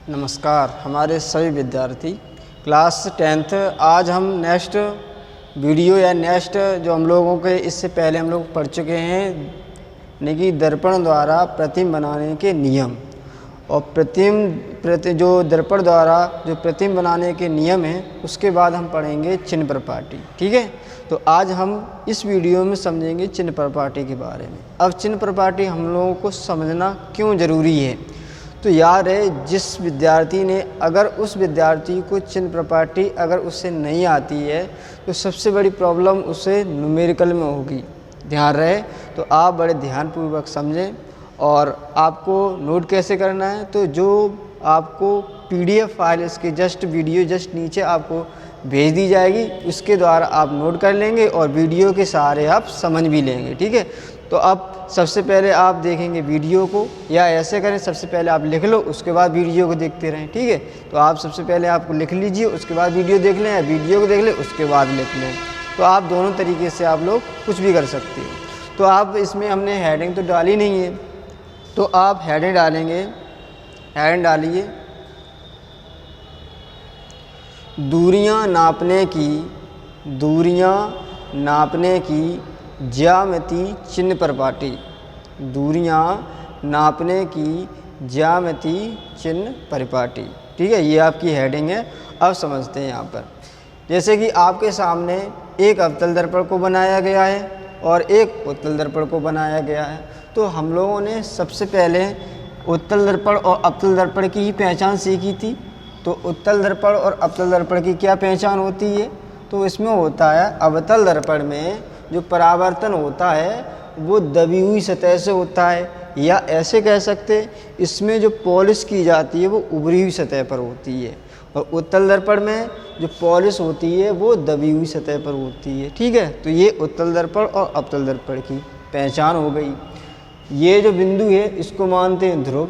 नमस्कार हमारे सभी विद्यार्थी क्लास 10th। आज हम नेक्स्ट वीडियो या नेक्स्ट जो हम लोगों के इससे पहले हम लोग पढ़ चुके हैं यानी कि दर्पण द्वारा प्रतिबिंब बनाने के नियम और जो दर्पण द्वारा जो प्रतिबिंब बनाने के नियम हैं उसके बाद हम पढ़ेंगे चिन्ह प्रपाटी। ठीक है, तो आज हम इस वीडियो में समझेंगे चिन्ह प्रपाटी के बारे में। अब चिन्ह प्रपाटी हम लोगों को समझना क्यों ज़रूरी है, तो याद है जिस विद्यार्थी ने अगर उस विद्यार्थी को चिन्ह प्रपाटी अगर उससे नहीं आती है तो सबसे बड़ी प्रॉब्लम उसे न्यूमेरिकल में होगी। ध्यान रहे, तो आप बड़े ध्यानपूर्वक समझें। और आपको नोट कैसे करना है, तो जो आपको PDF फाइल इसके वीडियो नीचे आपको भेज दी जाएगी, उसके द्वारा आप नोट कर लेंगे और वीडियो के सहारे आप समझ भी लेंगे। ठीक है, तो अब सबसे पहले आप देखेंगे वीडियो को, या ऐसे करें सबसे पहले आप लिख लो उसके बाद वीडियो को देखते रहें। ठीक है, तो आप सबसे पहले आपको लिख लीजिए, उसके बाद वीडियो देख लें, या वीडियो को देख लें उसके बाद लिख लें। तो आप दोनों तरीके से आप लोग कुछ भी कर सकते हो। तो आप इसमें हमने हेडिंग तो डाली नहीं है, तो आप हेडिंग डालेंगे। हेडिंग डालिए दूरियां नापने की ज्यामिति चिन्ह प्रपाटी। दूरियां नापने की ज्यामिति चिन्ह परिपाटी। ठीक है, ये आपकी हेडिंग है। अब समझते हैं यहाँ पर, जैसे कि आपके सामने एक अवतल दर्पण को बनाया गया है और एक उत्तल दर्पण को बनाया गया है। तो हम लोगों ने सबसे पहले उत्तल दर्पण और अवतल दर्पण की ही पहचान सीखी थी। तो उत्तल दर्पण और अवतल दर्पण की क्या पहचान होती है, तो इसमें होता है अवतल दर्पण में जो परावर्तन होता है वो दबी हुई सतह से होता है, या ऐसे कह सकते इसमें जो पॉलिश की जाती है वो उभरी हुई सतह पर होती है। और उत्तल दर्पण में जो पॉलिश होती है वो दबी हुई सतह पर होती है। ठीक है, तो ये उत्तल दर्पण और अवतल दर्पण की पहचान हो गई। ये जो बिंदु है इसको मानते हैं ध्रुव।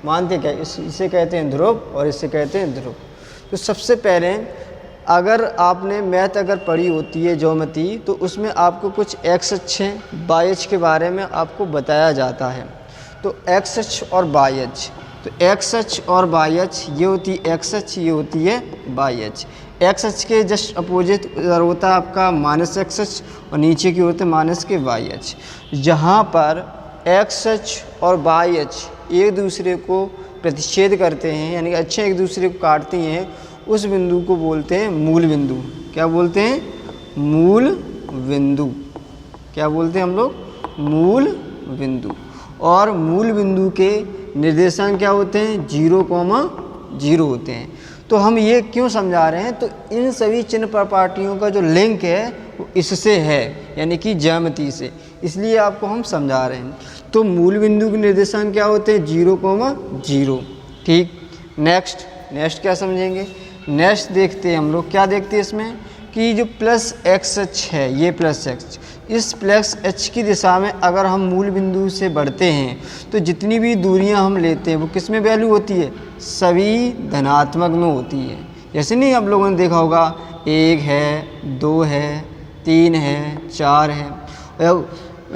मानते क्या, इसे कहते हैं ध्रुव और इसे कहते हैं ध्रुव। तो सबसे पहले अगर आपने मैथ अगर पढ़ी होती है ज्योमेट्री, तो उसमें आपको कुछ एक्स अक्ष वाई अक्ष के बारे में आपको बताया जाता है। तो एक्स अक्ष और वाई अक्ष, तो एक्स अक्ष और वाई अक्ष, ये होती है एक्स अक्ष, ये होती है वाई अक्ष। एक्स अक्ष के जस्ट अपोजिट इधर होता है आपका माइनस एक्स अक्ष और नीचे की होते हैं माइनस के वाई अक्ष। जहाँ पर एक्स अक्ष और वाई अक्ष एक दूसरे को प्रतिच्छेद करते हैं, यानी कि अक्षें एक दूसरे को काटती हैं, उस बिंदु को बोलते हैं मूल बिंदु। क्या बोलते हैं? मूल बिंदु। क्या बोलते हैं हम लोग? मूल बिंदु। और मूल बिंदु के निर्देशांक क्या होते हैं? 0,0 होते हैं। तो हम ये क्यों समझा रहे हैं, तो इन सभी चिन्ह प्रपाटियों का जो लिंक है वो इससे है, यानी कि ज्यामिति से, इसलिए आपको हम समझा रहे हैं। तो मूल बिंदु के निर्देशांक क्या होते हैं? 0,0। ठीक, नेक्स्ट क्या समझेंगे? नेक्स्ट देखते हैं हम लोग, क्या देखते हैं इसमें कि जो प्लस एक्स अक्ष है, ये प्लस एक्स, इस प्लस अक्ष की दिशा में अगर हम मूल बिंदु से बढ़ते हैं तो जितनी भी दूरियां हम लेते हैं वो किस में वैल्यू होती है? सभी धनात्मक में होती है। जैसे नहीं आप लोगों ने देखा होगा 1 है, 2 है, 3 है, 4 है,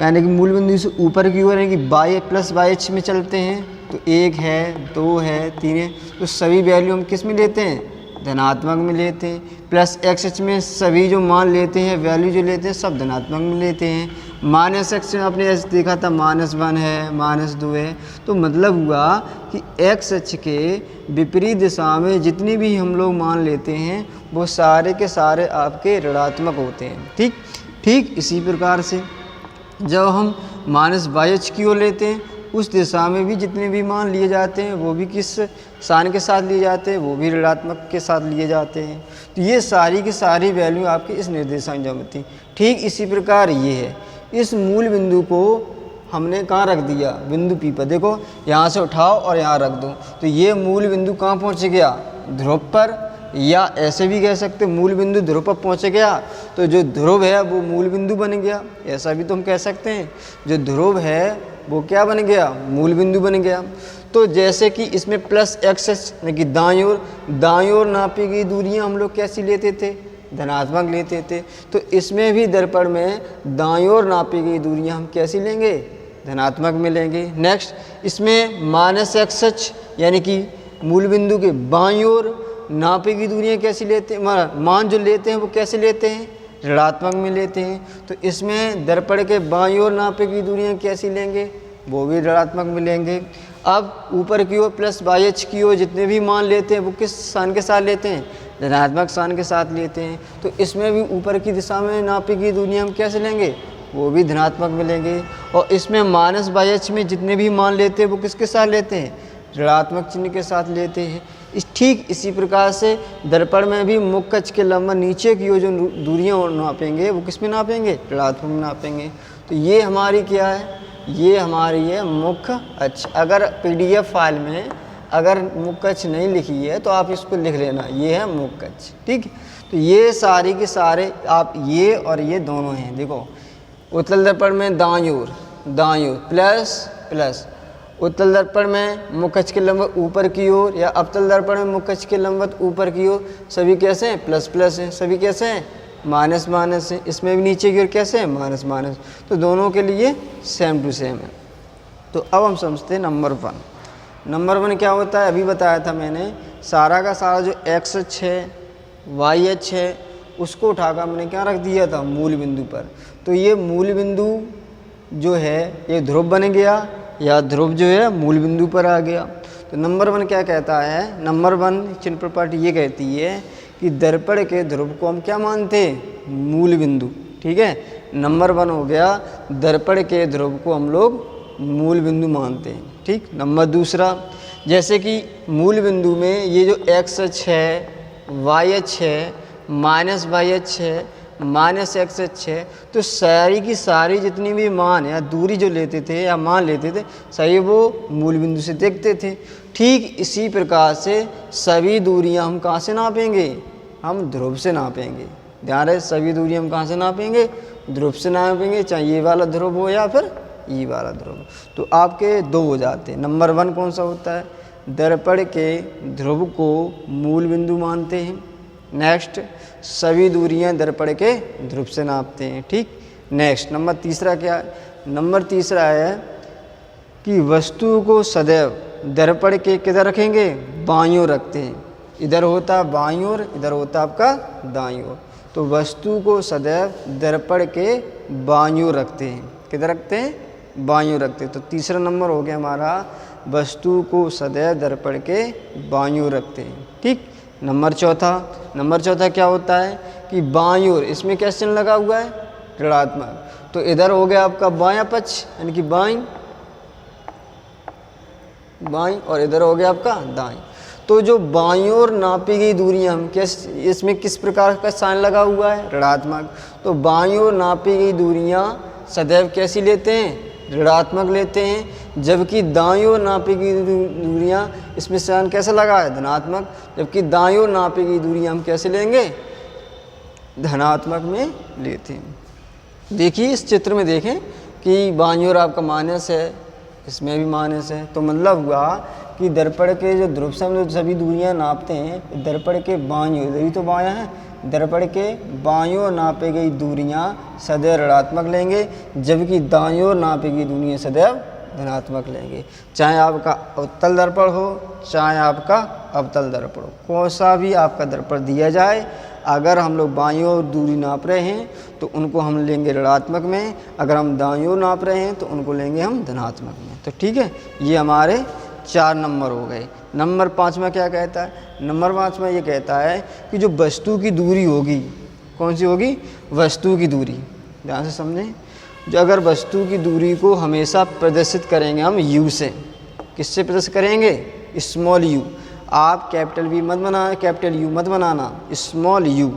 यानी कि मूल बिंदु से ऊपर की ओर यानी कि वाई प्लस वाई अक्ष में चलते हैं तो 1 है, 2 है, 3 है, तो सभी वैल्यू हम किस में लेते हैं? धनात्मक में लेते हैं। प्लस एक्स अक्ष में सभी जो मान लेते हैं, वैल्यू जो लेते हैं, सब धनात्मक में लेते हैं। माइनस एक्स में आपने ऐसे देखा था -1 है, -2 है, तो मतलब हुआ कि एक्स अक्ष के विपरीत दिशा में जितनी भी हम लोग मान लेते हैं वो सारे के सारे आपके ऋणात्मक होते हैं। ठीक इसी प्रकार से जब हम -y अक्ष की ओर लेते हैं, उस दिशा में भी जितने भी मान लिए जाते हैं वो भी किस साइन के साथ लिए जाते हैं? वो भी ऋणात्मक के साथ लिए जाते हैं। तो ये सारी की सारी वैल्यू आपकी इस निर्देशांक ज्यामिति। ठीक इसी प्रकार ये है, इस मूल बिंदु को हमने कहाँ रख दिया? बिंदु P पर। देखो यहाँ से उठाओ और यहाँ रख दो, तो ये मूल बिंदु कहाँ पहुँच गया? ध्रुव पर, या ऐसे भी कह सकते मूल बिंदु ध्रुव पर पहुँच गया तो जो ध्रुव है वो मूल बिंदु बन गया। ऐसा भी तो हम कह सकते हैं, जो ध्रुव है वो क्या बन गया? मूल बिंदु बन गया। तो जैसे कि इसमें प्लस एक्स यानी कि दाईं ओर नापी गई दूरियां हम लोग कैसी लेते थे? धनात्मक लेते थे। तो इसमें भी दर्पण में दाईं ओर नापी गई दूरियां हम कैसी लेंगे? धनात्मक में लेंगे। नेक्स्ट इसमें -x यानी कि मूल बिंदु के बाईं ओर नापी की दूरियां कैसी लेते हैं, मान जो लेते हैं वो कैसे लेते हैं, ऋणात्मक में लेते हैं। तो इसमें दर्पण के बाईं ओर नापी की दूरियां कैसी लेंगे, वो भी ऋणात्मक में लेंगे। अब ऊपर की ओर प्लस बाई एच की ओर जितने भी मान लेते हैं वो किस साइन के साथ लेते हैं, धनात्मक साइन के साथ लेते हैं। तो इसमें भी ऊपर की दिशा में नापी की दूरियां हम कैसे लेंगे, वो भी धनात्मक में लेंगे। और इसमें माइनस बाई एच में जितने भी मान लेते हैं वो किसके साथ लेते हैं, ऋणात्मक चिन्ह के साथ लेते हैं। ठीक इसी प्रकार से दर्पण में भी मुख्य अक्ष के लंबवत नीचे की ओर जो दूरियां नापेंगे वो किस में नापेंगे, ऋणात्मक में नापेंगे। तो ये हमारी क्या है, ये हमारी है मुख्य अक्ष। अगर पीडीएफ फाइल में अगर मुख्य अक्ष नहीं लिखी है तो आप इसको लिख लेना, ये है मुख्य अक्ष। ठीक है, तो ये सारी के सारे आप ये और ये दोनों हैं। देखो उत्तल दर्पण में दाईं ओर प्लस प्लस, उत्तल दर्पण में मुख्य अक्ष के लंबवत ऊपर की ओर, या अवतल दर्पण में मुख्य अक्ष के लंबवत ऊपर की ओर, सभी कैसे हैं, प्लस प्लस हैं। सभी कैसे हैं, माइनस माइनस है। इसमें भी नीचे की ओर कैसे है, माइनस माइनस। तो दोनों के लिए सेम टू सेम है। तो अब हम समझते हैं नंबर 1। नंबर 1 क्या होता है, अभी बताया था मैंने, सारा का सारा जो एक्स अक्ष है, वाई अक्ष है, उसको उठाकर हमने क्या रख दिया था, मूल बिंदु पर। तो ये मूल बिंदु जो है ये ध्रुव बन गया, या ध्रुव जो है मूल बिंदु पर आ गया। तो नंबर 1 क्या कहता है, नंबर 1 चिन्ह प्रॉपर्टी ये कहती है कि दर्पण के ध्रुव को हम क्या मानते हैं, मूल बिंदु। ठीक है, नंबर 1 हो गया, दर्पण के ध्रुव को हम लोग मूल बिंदु मानते हैं। ठीक, नंबर 2, जैसे कि मूल बिंदु में ये जो एक्स अक्ष है, वाई अक्ष है, माइनस वाई अक्ष है, माइनस एक्स अक्ष है, तो सारी की सारी जितनी भी मान या दूरी जो लेते थे या मान लेते थे सही वो मूल बिंदु से देखते थे। ठीक इसी प्रकार से सभी दूरियां हम कहाँ से नापेंगे, हम ध्रुव से नापेंगे। ध्यान रहे, सभी दूरियां हम कहाँ से नापेंगे, ध्रुव से नापेंगे, चाहे ये वाला ध्रुव हो या फिर ये वाला ध्रुव। तो आपके 2 हो जाते हैं। नंबर 1 कौन सा होता है, दर्पण के ध्रुव को मूल बिंदु मानते हैं। नेक्स्ट, सभी दूरियां दर्पण के ध्रुव से नापते हैं। ठीक, नेक्स्ट नंबर 3 क्या है, नंबर 3 है कि वस्तु को सदैव दर्पण के किधर रखेंगे, बाईं ओर रखते हैं। इधर होता है बाईं ओर, इधर होता है आपका दाईं ओर। तो वस्तु को सदैव दर्पण के बाईं ओर रखते हैं। किधर रखते हैं, बाईं ओर रखते हैं। तो 3 नंबर हो गया हमारा, वस्तु को सदैव दर्पण के बाईं ओर रखते हैं। ठीक, नंबर 4 क्या होता है कि बाईं ओर, इसमें क्या चिन्ह लगा हुआ है, ऋणात्मक। तो इधर हो गया आपका बायां पक्ष यानी कि बाईं, और इधर हो गया आपका दाईं। तो जो बाईं ओर नापी गई दूरियां हम इसमें किस प्रकार का साइन लगा हुआ है, ऋणात्मक। तो बाईं ओर नापी गई दूरियां सदैव कैसी लेते हैं, ऋणात्मक लेते हैं। जबकि दाईं ओर नापी गई दूरियां, इसमें साइन कैसा लगा है, धनात्मक। जबकि दाईं ओर नापी गई दूरियां हम कैसे लेंगे, धनात्मक में लेते हैं। देखिए इस चित्र में देखें कि बाईं ओर आपका माइनस है, इसमें भी माइनस है। तो मतलब हुआ कि दर्पण के जो ध्रुव से हम जो सभी दूरियां नापते हैं, दर्पण के बाईं ओर, यही तो बायां है, दर्पण के बाईं ओर नापी गई दूरियां सदैव ऋणात्मक लेंगे, जबकि दाईं ओर नापी गई दूरियां सदैव धनात्मक लेंगे। चाहे आपका उत्तल दर्पण हो, चाहे आपका अवतल दर्पण हो, कौन सा भी आपका दर्पण दिया जाए, अगर हम लोग बाईं ओर दूरी नाप रहे हैं तो उनको हम लेंगे ऋणात्मक में, अगर हम दाईं ओर नाप रहे हैं तो उनको लेंगे हम धनात्मक में। तो ठीक है, ये हमारे 4 नंबर हो गए। नंबर 5 क्या कहता है, नंबर 5 ये कहता है कि जो वस्तु की दूरी होगी, कौन सी होगी, वस्तु की दूरी। ध्यान से समझें, जो अगर वस्तु की दूरी को हमेशा प्रदर्शित करेंगे हम यू से, किससे प्रदर्शित करेंगे, स्मॉल यू। आप कैपिटल वी मत बनाना, कैपिटल यू मत बनाना, स्मॉल यू।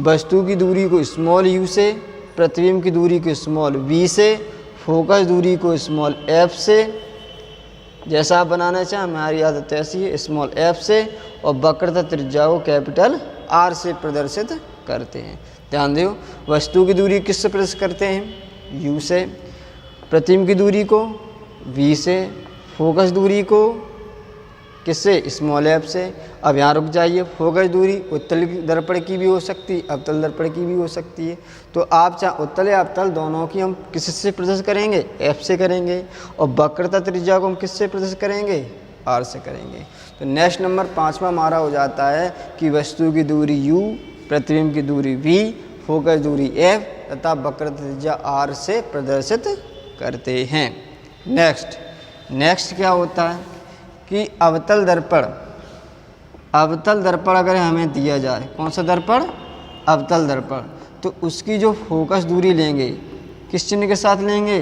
वस्तु की दूरी को स्मॉल यू से, प्रतिबिंब की दूरी को स्मॉल वी से, फोकस दूरी को स्मॉल एफ से, जैसा आप बनाना चाहें, हमारी आदत ऐसी है, स्मॉल एफ से, और वक्रता त्रिज्या को कैपिटल आर से प्रदर्शित करते हैं। ध्यान दो, वस्तु की दूरी किससे प्रदर्शित करते हैं, यू से, प्रतिबिंब की दूरी को वी से, फोकस दूरी को किससे, स्मॉल एफ से। अब यहाँ रुक जाइए, फोकस दूरी उत्तल दर्पण की भी हो सकती है, अवतल दर्पण की भी हो सकती है। तो आप चाहे उत्तल या अवतल दोनों की हम किससे प्रदर्शित करेंगे, एफ से करेंगे। और वक्रता त्रिज्या को हम किससे प्रदर्शित करेंगे, आर से करेंगे। तो नेक्स्ट नंबर 5वां हमारा हो जाता है कि वस्तु की दूरी u, प्रतिबिंब की दूरी v, फोकस दूरी f तथा वक्र त्रिज्या r से प्रदर्शित करते हैं। नेक्स्ट क्या होता है कि अवतल दर्पण अगर हमें दिया जाए, कौन सा दर्पण? अवतल दर्पण, तो उसकी जो फोकस दूरी लेंगे किस चिन्ह के साथ लेंगे?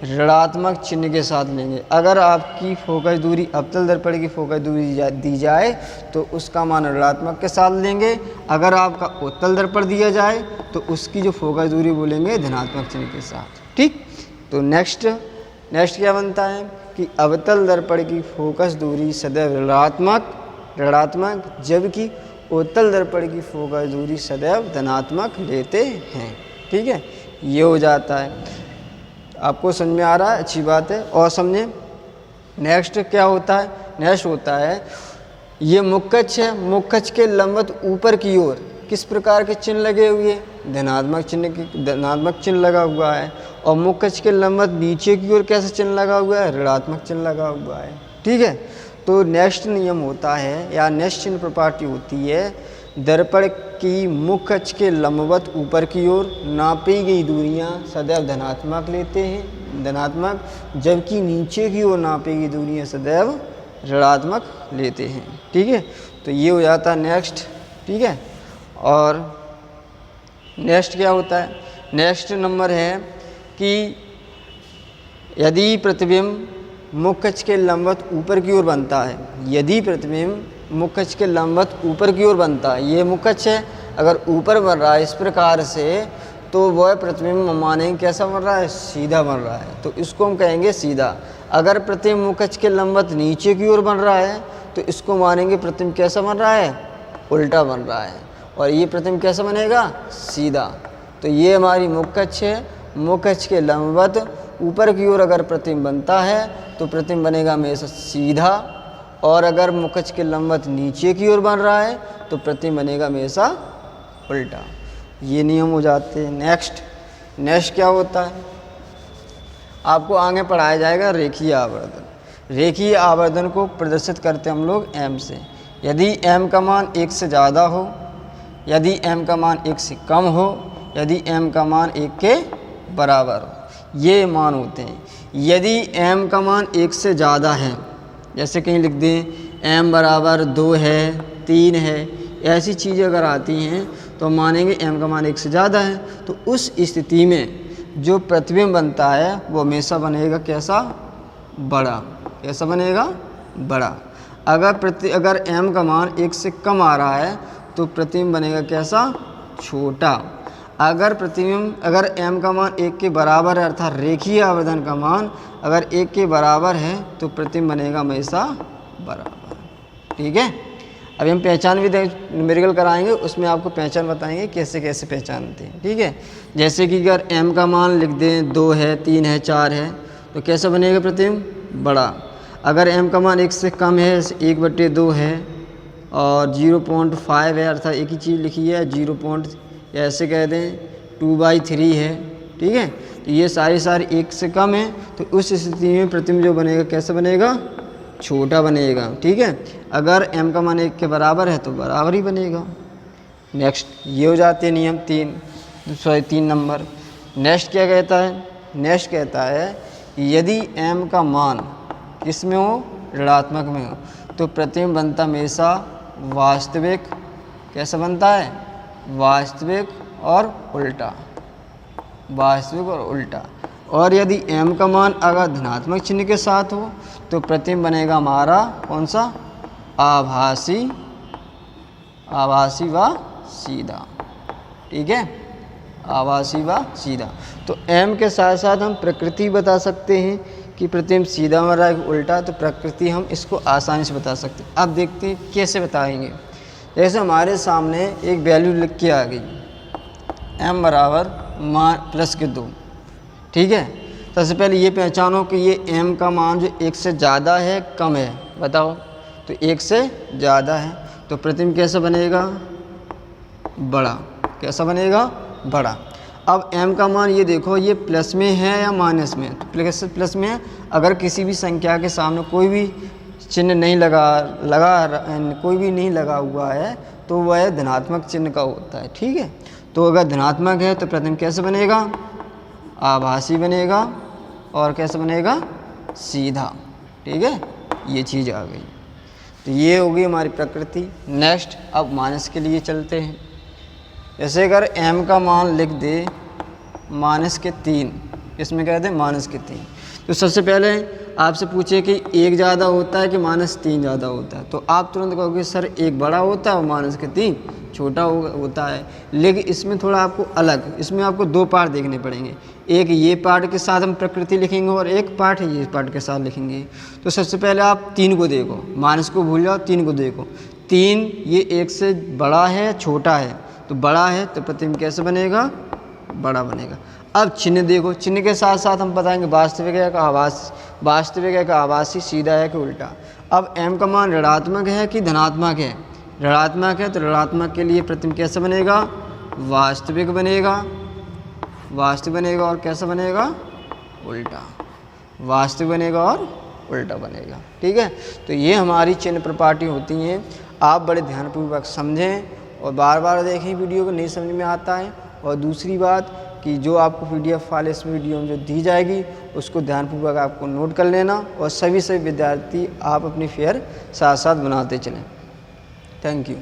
ऋणात्मक चिन्ह के साथ लेंगे। अगर आपकी फोकस दूरी अवतल दर्पण की फोकस दूरी दी जाए तो उसका मान ऋणात्मक के साथ लेंगे। अगर आपका उत्तल दर्पण दिया जाए तो उसकी जो फोकस दूरी बोलेंगे धनात्मक चिन्ह के साथ। ठीक, तो नेक्स्ट क्या बनता है कि अवतल दर्पण की फोकस दूरी सदैव ऋणात्मक जबकि उत्तल दर्पण की फोकस दूरी सदैव धनात्मक लेते हैं। ठीक है, ये हो जाता है। आपको समझ में आ रहा है? अच्छी बात है। और समझें नेक्स्ट क्या होता है? नेक्स्ट होता है ये मुक्कच है, मुक्कच के लंबवत ऊपर की ओर किस प्रकार के चिन्ह लगे हुए? धनात्मक चिन्ह लगा हुआ है। और मुक्कच के लंबवत नीचे की ओर कैसा चिन्ह लगा हुआ है? ऋणात्मक चिन्ह लगा हुआ है। ठीक है, तो नेक्स्ट नियम होता है या नेक्स्ट चिन्ह प्रॉपर्टी होती है दर्पण की मुख्य अक्ष के लंबवत ऊपर की ओर नापी गई दूरियां सदैव धनात्मक लेते हैं, जबकि नीचे की ओर नापी गई दूरियां सदैव ऋणात्मक लेते हैं। ठीक है, तो ये हो जाता है नेक्स्ट। ठीक है, और नेक्स्ट क्या होता है? नेक्स्ट नंबर है कि यदि प्रतिबिंब मुख्य अक्ष के लंबवत ऊपर की ओर बनता है, यदि प्रतिबिंब मुख्य अक्ष के लंबवत ऊपर की ओर बनता है, ये मुख्य अक्ष है, अगर ऊपर बन रहा है इस प्रकार से तो वह प्रतिबिंब मानेंगे कैसा बन रहा है? सीधा बन रहा है, तो इसको हम कहेंगे सीधा। अगर प्रतिबिंब मुख्य अक्ष के लंबवत नीचे की ओर बन रहा है तो इसको मानेंगे प्रतिबिंब कैसा बन रहा है? उल्टा बन रहा है। और ये प्रतिबिंब कैसा बनेगा? सीधा। तो ये हमारी मुख्य अक्ष है, मुख्य अक्ष के लंबवत ऊपर की ओर अगर प्रतिबिंब बनता है तो प्रतिबिंब बनेगा हमेशा सीधा, और अगर मुख्य अक्ष के लंबवत नीचे की ओर बन रहा है तो प्रतिबिंब बनेगा हमेशा उल्टा। ये नियम हो जाते हैं। नेक्स्ट क्या होता है? आपको आगे पढ़ाया जाएगा रेखीय आवर्धन। रेखीय आवर्धन को प्रदर्शित करते हम लोग m से। यदि m का मान 1 से ज़्यादा हो, यदि m का मान 1 से कम हो, यदि m का मान 1 के बराबर हो, ये मान होते हैं। यदि m का मान 1 से ज़्यादा है, जैसे कहीं लिख दें m बराबर 2 है, 3 है, ऐसी चीज़ें अगर आती हैं तो मानेंगे m का मान 1 से ज़्यादा है। तो उस स्थिति में जो प्रतिबिंब बनता है वो हमेशा बनेगा कैसा? बड़ा। कैसा बनेगा? बड़ा। अगर m का मान 1 से कम आ रहा है तो प्रतिबिंब बनेगा कैसा? छोटा। अगर m का मान 1 के बराबर है, अर्थात रेखीय आवर्धन का मान अगर 1 के बराबर है तो प्रतिबिंब बनेगा हमेशा बराबर। ठीक है, अभी हम पहचान भी न्यूमेरिकल कराएंगे, उसमें आपको पहचान बताएंगे कैसे कैसे पहचानते हैं। ठीक है, जैसे कि अगर m का मान लिख दें 2 है, 3 है, 4 है तो कैसा बनेगा प्रतिबिंब? बड़ा। अगर m का मान 1 से कम है, 1/2 है और 0.5 है, अर्थात एक ही चीज़ लिखी है 0. ऐसे कह दें 2/3 है। ठीक है, तो ये सारी 1 से कम है, तो उस स्थिति में प्रतिबिंब जो बनेगा कैसा बनेगा? छोटा बनेगा। ठीक है, अगर m का मान 1 के बराबर है तो बराबर ही बनेगा। नेक्स्ट ये हो जाते हैं नियम 3 नंबर। नेक्स्ट क्या कहता है? नेक्स्ट कहता है यदि m का मान किसमें हो? ऋणात्मक में हो, तो प्रतिबिंब बनता हमेशा वास्तविक। कैसा बनता है? वास्तविक और उल्टा। वास्तविक और उल्टा। और यदि m का मान अगर धनात्मक चिन्ह के साथ हो तो प्रतिबिंब बनेगा हमारा कौन सा? आभासी व सीधा। ठीक है, आभासी व सीधा। तो m के साथ साथ हम प्रकृति बता सकते हैं कि प्रतिबिंब सीधा बन रहा है उल्टा, तो प्रकृति हम इसको आसानी से बता सकते हैं। अब देखते हैं कैसे बताएंगे। जैसे हमारे सामने एक वैल्यू लिख के आ गई m बराबर +2। ठीक है, सबसे पहले ये पहचानो कि ये m का मान जो 1 से ज़्यादा है कम है, बताओ। तो 1 से ज़्यादा है तो प्रतिबिंब कैसा बनेगा? बड़ा। कैसा बनेगा? बड़ा। अब m का मान ये देखो, ये प्लस में है या माइनस में? तो प्लस में है। अगर किसी भी संख्या के सामने कोई भी चिन्ह नहीं कोई भी नहीं लगा हुआ है तो वह धनात्मक चिन्ह का होता है। ठीक है, तो अगर धनात्मक है तो प्रतिबिंब कैसे बनेगा? आभासी बनेगा। और कैसे बनेगा? सीधा। ठीक है, ये चीज़ आ गई। तो ये होगी हमारी प्रकृति। नेक्स्ट, अब माइनस के लिए चलते हैं। जैसे अगर m का मान लिख दे -3, इसमें कह दें -3, तो सबसे पहले आपसे पूछे कि 1 ज़्यादा होता है कि -3 ज़्यादा होता है, तो आप तुरंत कहोगे सर 1 बड़ा होता है और -3 छोटा होता है। लेकिन इसमें थोड़ा आपको अलग, इसमें आपको 2 पार्ट देखने पड़ेंगे। एक ये पार्ट के साथ हम प्रकृति लिखेंगे और एक पार्ट ये पार्ट के साथ लिखेंगे। तो सबसे पहले आप 3 को देखो, माइनस को भूल जाओ, 3 को देखो। 3 ये 1 से बड़ा है छोटा है, तो बड़ा है तो प्रतिबिंब कैसे बनेगा? बड़ा बनेगा। अब चिन्ह देखो, चिन्ह के साथ साथ हम बताएंगे वास्तविक है का आभासी, सीधा है कि उल्टा। अब m का मान ऋणात्मक है कि धनात्मक है? ऋणात्मक है, तो ऋणात्मक के लिए प्रतिबिंब कैसे बनेगा? वास्तविक बनेगा। और कैसा बनेगा? उल्टा। वास्तविक बनेगा और उल्टा बनेगा। ठीक है, तो ये हमारी चिन्ह प्रपाटी होती हैं। आप बड़े ध्यानपूर्वक समझें और बार बार देखें वीडियो को, नहीं समझ में आता है। और दूसरी बात कि जो आपको PDF फाइल इस वीडियो में जो दी जाएगी उसको ध्यानपूर्वक आपको नोट कर लेना और सभी विद्यार्थी आप अपनी फेयर साथ साथ बनाते चलें। Thank you.